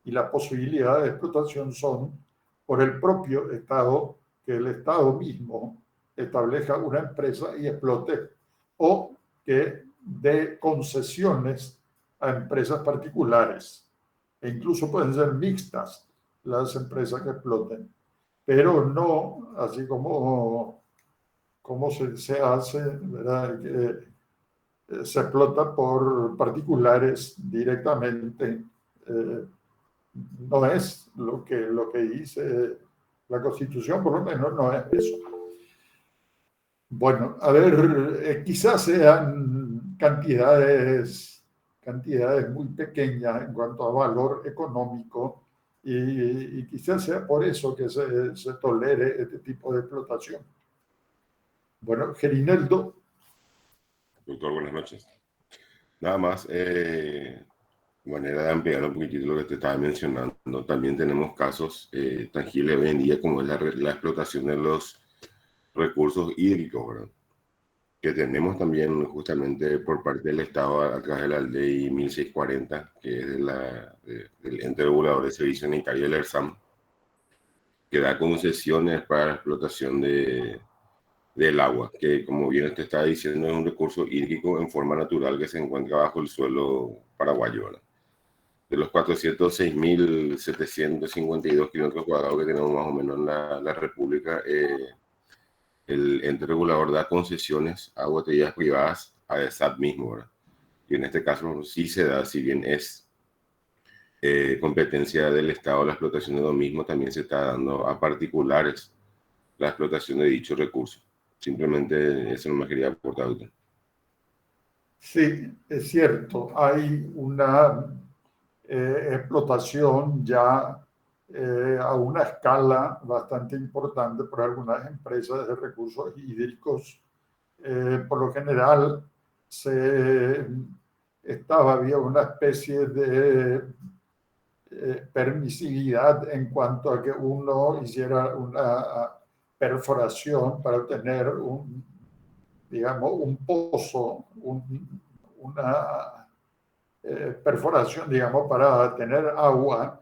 y la posibilidad de explotación son por el propio Estado, que el Estado mismo establezca una empresa y explote, o que dé concesiones a empresas particulares, e incluso pueden ser mixtas las empresas que exploten, pero no así como se hace, ¿verdad? Se explota por particulares directamente. No es lo que dice la Constitución, por lo menos no es eso. Bueno, a ver, quizás sean cantidades muy pequeñas en cuanto a valor económico y quizás sea por eso que se tolere este tipo de explotación. Bueno, Gerineldo. Doctor, buenas noches. Nada más, manera de ampliar un poquitito lo que te estaba mencionando. También tenemos casos tangibles hoy en día, como es la explotación de los recursos hídricos, ¿verdad? Que tenemos también justamente por parte del Estado a través de la ley 1640, que es del ente regulador de servicio sanitario del ERSAM, que da concesiones para la explotación del agua, que como bien te estaba diciendo es un recurso hídrico en forma natural que se encuentra bajo el suelo paraguayo, ¿verdad? De los 406.752 kilómetros cuadrados que tenemos más o menos en la República, el ente regulador da concesiones a botellas privadas a ESAT mismo, ¿verdad? Y en este caso sí se da, si bien es competencia del Estado la explotación de lo mismo, también se está dando a particulares la explotación de dichos recursos. Simplemente eso no me quería aportar. Sí, es cierto, hay una explotación ya a una escala bastante importante por algunas empresas de recursos hídricos. Por lo general, había una especie de permisividad en cuanto a que uno hiciera una perforación para obtener digamos, un pozo, una perforación, digamos, para tener agua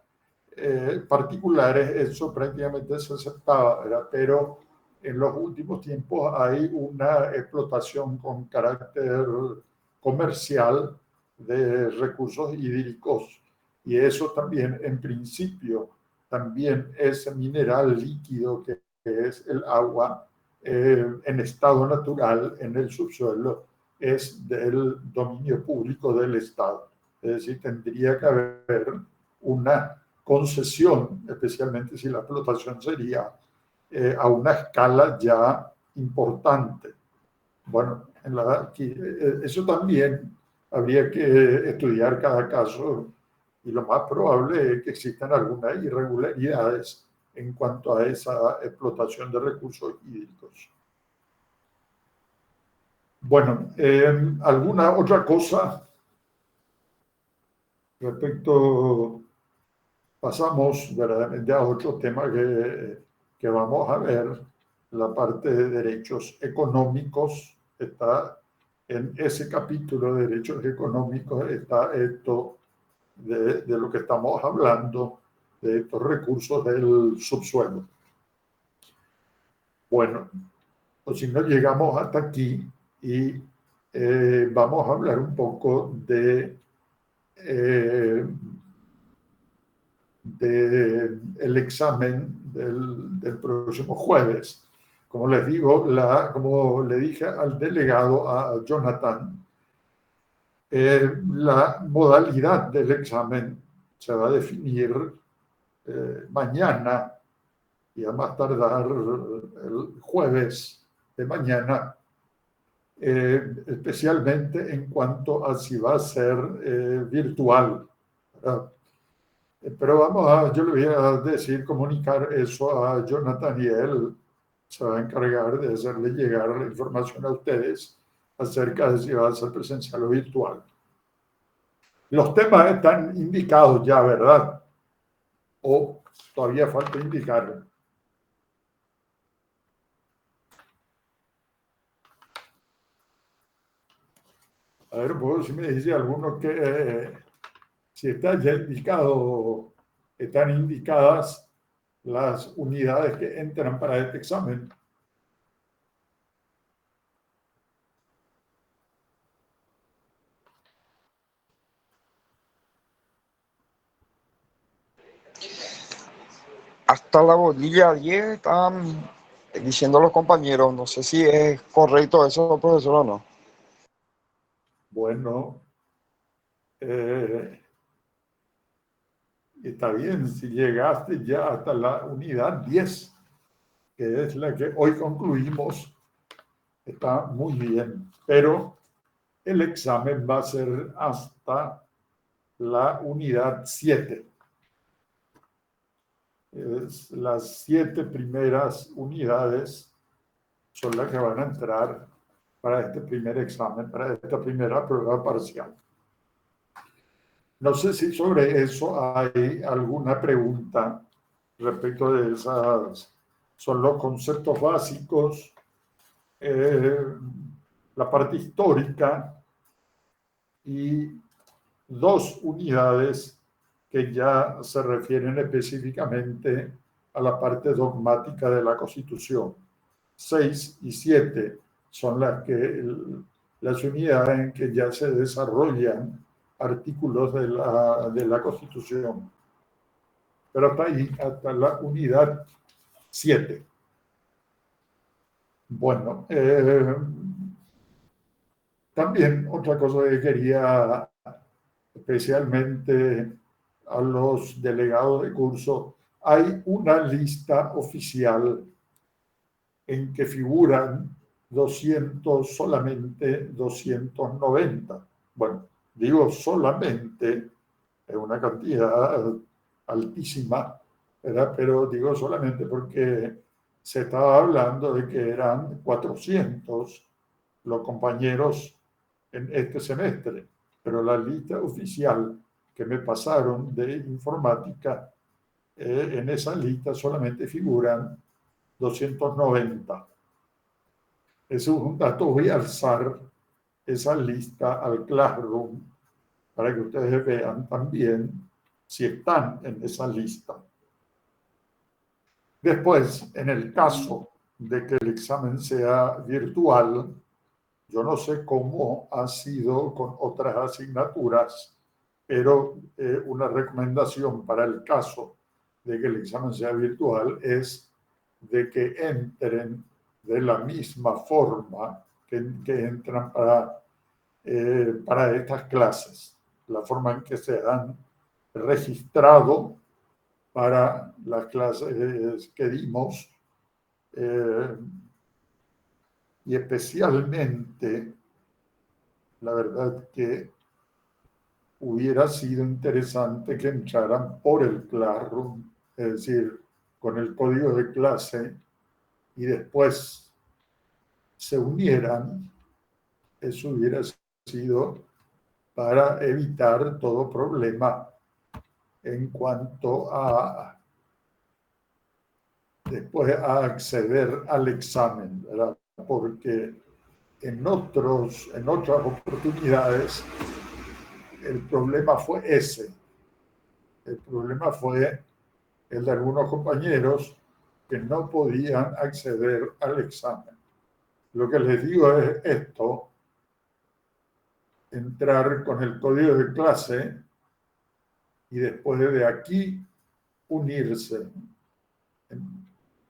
particulares, eso prácticamente se aceptaba, ¿verdad? Pero en los últimos tiempos hay una explotación con carácter comercial de recursos hídricos y eso también, en principio, también ese mineral líquido que es el agua en estado natural en el subsuelo es del dominio público del Estado. Es decir, tendría que haber una concesión, especialmente si la explotación sería a una escala ya importante. Bueno, eso también habría que estudiar cada caso y lo más probable es que existan algunas irregularidades en cuanto a esa explotación de recursos hídricos. Bueno, ¿alguna otra cosa respecto? Pasamos verdaderamente a otro tema que vamos a ver. La parte de derechos económicos está en ese capítulo de derechos económicos, está esto de lo que estamos hablando, de estos recursos del subsuelo. Bueno, pues si no llegamos hasta aquí y vamos a hablar un poco del examen del próximo jueves. Como les digo, como le dije al delegado, a Jonathan, la modalidad del examen se va a definir mañana y a más tardar el jueves de mañana, especialmente en cuanto a si va a ser virtual, ¿verdad? Pero yo le voy a decir, comunicar eso a Jonathan y él se va a encargar de hacerle llegar la información a ustedes acerca de si va a ser presencial o virtual. Los temas están indicados ya, ¿verdad? ¿O todavía falta indicar? A ver, pues, si me dice alguno que si está ya indicado, están indicadas las unidades que entran para este examen. Hasta la bolilla 10 están diciendo los compañeros. No sé si es correcto eso, profesor, o no. Bueno, está bien, si llegaste ya hasta la unidad 10, que es la que hoy concluimos, está muy bien, pero el examen va a ser hasta la unidad 7. Las 7 primeras unidades son las que van a entrar para este primer examen, para esta primera prueba parcial. No sé si sobre eso hay alguna pregunta respecto de esas. Son los conceptos básicos, la parte histórica y 2 unidades que ya se refieren específicamente a la parte dogmática de la Constitución. 6 y 7 son las unidades en que ya se desarrollan artículos de la Constitución. Pero hasta ahí, hasta la unidad 7. Bueno, también otra cosa que quería, especialmente a los delegados de curso, hay una lista oficial en que figuran solamente 290. Bueno, digo solamente, es una cantidad altísima, ¿verdad? Pero digo solamente porque se estaba hablando de que eran 400 los compañeros en este semestre, pero la lista oficial que me pasaron de informática, en esa lista solamente figuran 290. Eso es un dato. Voy a alzar esa lista al Classroom para que ustedes vean también si están en esa lista. Después, en el caso de que el examen sea virtual, yo no sé cómo ha sido con otras asignaturas, pero una recomendación para el caso de que el examen sea virtual es de que entren de la misma forma que entran para estas clases, la forma en que se han registrado para las clases que dimos, y especialmente, la verdad que hubiera sido interesante que entraran por el Classroom, es decir, con el código de clase, y después se unieran. Eso hubiera sido para evitar todo problema en cuanto a después a acceder al examen, ¿verdad? Porque en otras oportunidades el problema fue ese. El problema fue el de algunos compañeros que no podían acceder al examen. Lo que les digo es esto: entrar con el código de clase y después de aquí unirse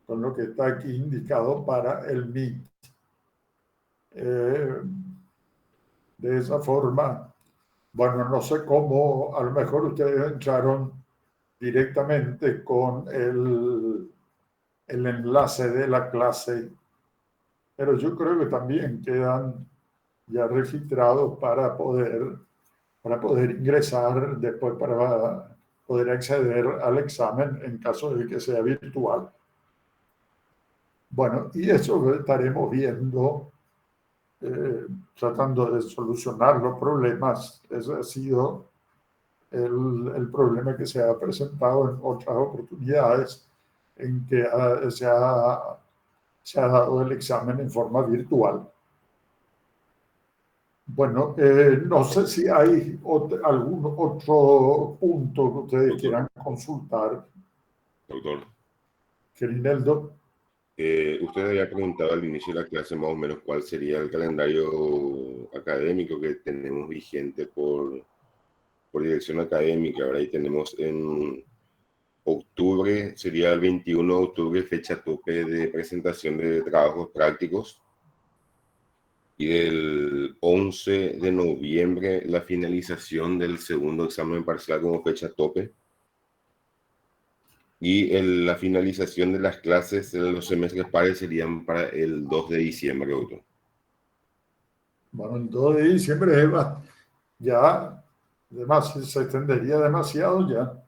con lo que está aquí indicado para el MIT. De esa forma, bueno, no sé cómo, a lo mejor ustedes entraron directamente con el enlace de la clase, pero yo creo que también quedan ya registrados para poder ingresar después, para poder acceder al examen en caso de que sea virtual. Bueno, y eso estaremos viendo, tratando de solucionar los problemas. Ese ha sido el problema que se ha presentado en otras oportunidades en que se ha dado el examen en forma virtual. Bueno, no sé si hay algún otro punto que ustedes quieran consultar. Doctor. Gerineldo. Usted había preguntado al inicio de la clase más o menos cuál sería el calendario académico que tenemos vigente por dirección académica. Ahora ahí tenemos en octubre, sería el 21 de octubre, fecha tope de presentación de trabajos prácticos. Y el 11 de noviembre, la finalización del segundo examen parcial como fecha tope. Y la finalización de las clases de los semestres pares serían para el 2 de diciembre. Otro. Bueno, el 2 de diciembre ya se extendería demasiado ya.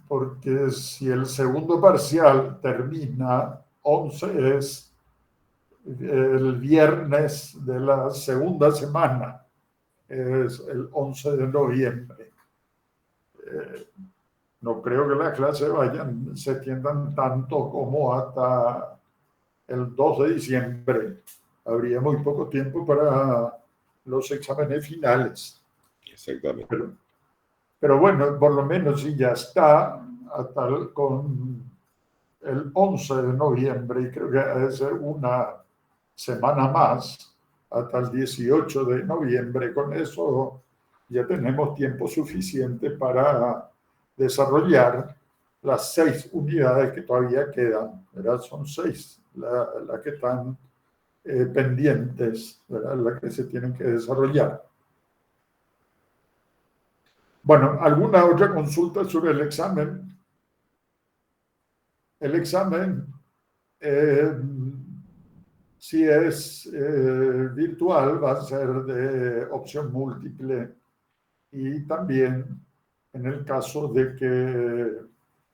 Porque si el segundo parcial termina 11, es el viernes de la segunda semana, es el 11 de noviembre. No creo que las clases se extiendan tanto como hasta el 2 de diciembre. Habría muy poco tiempo para los exámenes finales. Exactamente. Pero bueno, por lo menos si ya está con el 11 de noviembre, y creo que debe ser una semana más, hasta el 18 de noviembre. Con eso ya tenemos tiempo suficiente para desarrollar las 6 unidades que todavía quedan, ¿verdad? Son 6 las que están pendientes, ¿verdad? Las que se tienen que desarrollar. Bueno, ¿alguna otra consulta sobre el examen? El examen, si es virtual, va a ser de opción múltiple, y también en el caso de que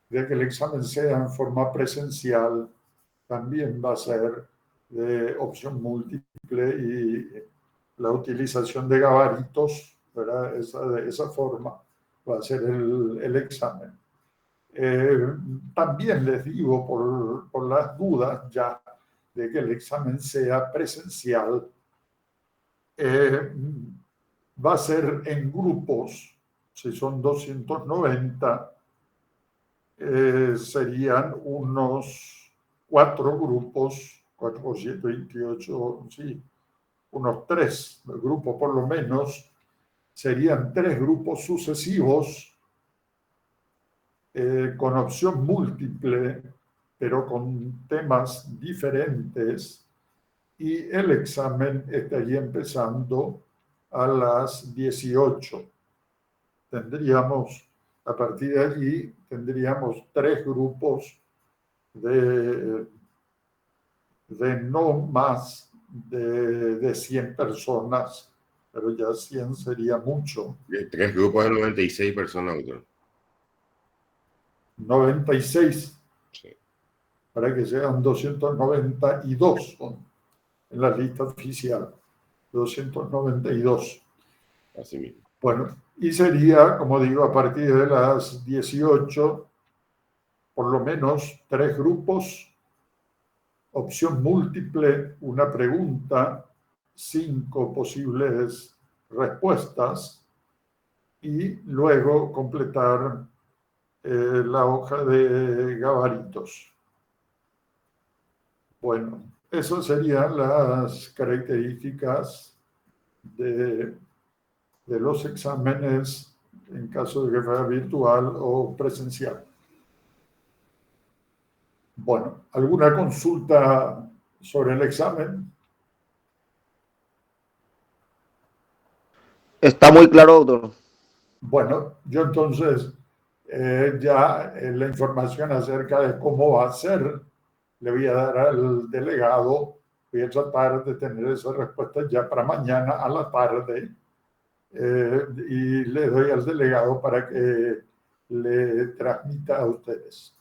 el examen sea en forma presencial, también va a ser de opción múltiple, y la utilización de gabaritos, ¿verdad? De esa forma va a ser el examen. También les digo, por las dudas ya de que el examen sea presencial, va a ser en grupos. Si son 290, serían unos 4 grupos, 4 por 7, 28, sí, unos 3 grupos por lo menos. Serían 3 grupos sucesivos, con opción múltiple, pero con temas diferentes, y el examen estaría empezando a las 18. A partir de allí, tendríamos 3 grupos de no más de 100 personas, pero ya 100 sería mucho. 3 grupos de 96 personas, doctor. 96. Sí. Para que sean 292 en la lista oficial. 292. Así mismo. Bueno, y sería, como digo, a partir de las 18, por lo menos 3 grupos, opción múltiple, una pregunta, 5 posibles respuestas, y luego completar la hoja de gabaritos. Bueno, esas serían las características de los exámenes en caso de que fuera virtual o presencial. Bueno, ¿alguna consulta sobre el examen? Está muy claro, doctor. Bueno, yo entonces la información acerca de cómo va a ser, le voy a dar al delegado, voy a tratar de tener esa respuesta ya para mañana a la tarde y le doy al delegado para que le transmita a ustedes.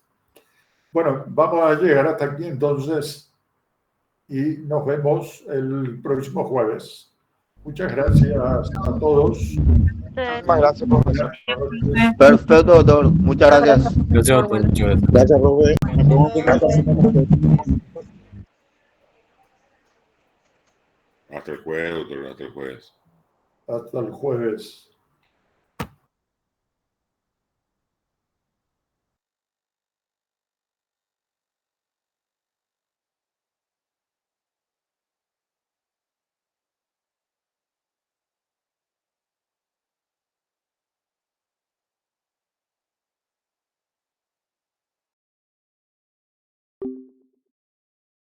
Bueno, vamos a llegar hasta aquí entonces y nos vemos el próximo jueves. Muchas gracias a todos. Muchísimas gracias, profesor. Perfecto, doctor. Muchas gracias. Gracias, doctor. Muchas gracias. Gracias, profe. Nos vemos en casa. Hasta el jueves, doctor, hasta el jueves. Hasta el jueves.